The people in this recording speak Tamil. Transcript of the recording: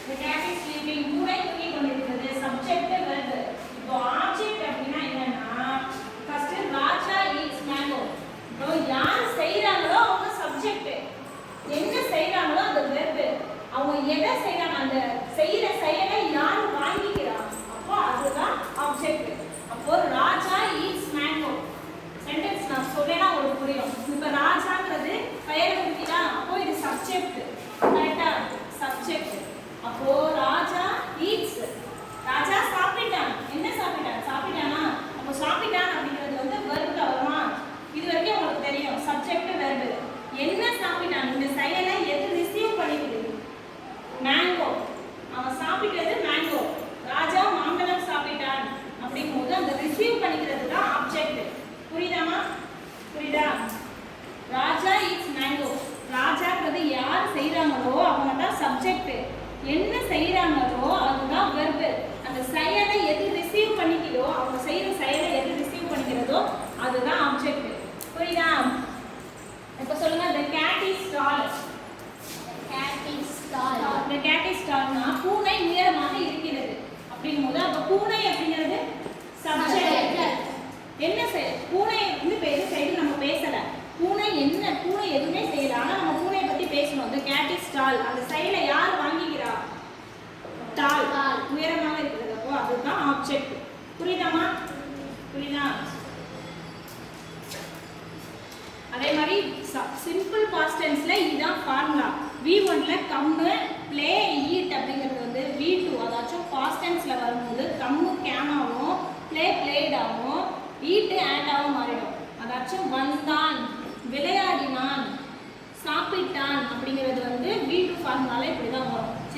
The cat is sleeping. பூனை தூங்கிக் கொண்டிருக்கிறது. Subject verb. இப்போ ஆப்ஜெக்ட் அப்படினா என்னன்னா ஃபர்ஸ்ட் ராஜா ஈட்ஸ் மேங்கோ. இப்போ யார் செய்றாங்களோ அவங்க சப்ஜெக்ட். என்ன செய்றாங்களோ அது வெர்ப். அவங்க எதை செய்றாங்க அந்த செய்யற செயலை யார் வாங்கிக்கிறா அப்போ அதுதான் ஆப்ஜெக்ட். அப்போ ராஜா ஈட்ஸ் மேங்கோ. சென்டென்ஸ் நான் சொல்றேன்னா உங்களுக்கு புரியும். இப்போ ராஜாங்கிறது பெயரை குறிக்கிறா அப்போ இது சப்ஜெக்ட். கரெக்ட்டா? சப்ஜெக்ட். அப்போ ராஜா ஈட்ஸ். ராஜா சாப்பிட்டான். என்ன சாப்பிட்டான்? சாப்பிட்டானா? அப்போ சாப்பிட்டான் அப்படிங்கிறது வந்து வெர்ப்ல வருமா? இது வரைக்கும் உங்களுக்கு தெரியும். Subject verb. என்ன சாப்பிட்டான்? இந்த செயலை எது ரிசீவ் பண்ணிக்குது? மேங்கோ. அவன் சாப்பிட்டது மேங்கோ. ராஜா மாம்பழம் சாப்பிட்டான் அப்படிங்கும்போது அந்த ரிசீவ் பண்ணிக்கிறது தான் ஆப்ஜெக்ட். புரியுதாமா? புரியுதா? ராஜா ஈட்ஸ் மேங்கோ. ராஜாங்கிறது யார் செய்றாங்களோ அவங்க தான் சப்ஜெக்ட். என்ன செய்றாங்களோ அதுதான் வெர்ப். அந்த செயலை எது ரிசீவ் பண்ணிக்கிறதோ அவங்க செய்யற செயலை எது ரிசீவ் பண்ணிக்கிறதோ அதுதான் ஆப்ஜெக்ட். புரியுதா? இப்ப சொல்லுங்க the cat is tall. Cat is tall. the cat is tallனா பூனை உயரமாக இருக்கிறது அப்படிங்கும்போது அப்ப பூனை அப்படிங்கிறது சப்ஜெக்ட். என்ன பூனை வந்து பேரு சைடு நம்ம பேசல. பூனை என்ன பூனை எதுவுமே செய்யல. ஆனா நம்ம பூனையை பத்தி பேசணும். the cat is tall. அந்த செயலை யார் வாங்கிக்கிறா? tall. உயரமாக இருக்கிறது. அப்போ அதுதான் ஆப்ஜெக்ட். புரியுதாமா? புரியுதா? அதே மாதிரி சிம்பிள் பாஸ்ட் டென்ஸ்ல இதுதான் ஃபார்முலா. V1ல கம் ப்ளே ஈட் அப்படிங்கிறது வந்து V2 அதாச்சும் பாஸ்ட் டென்ஸ்ல வரும்போது கம் கேம் ஆகும், ப்ளே பிளேட் ஆகும், ஈட் அண்ட் ஆகும் மாறிடும். அதாச்சும் வந்தான், விளையாடினான், சாப்பிட்டான் அப்படிங்கிறது வந்து V2 ஃபார்முலால இப்படி தான் வரும்.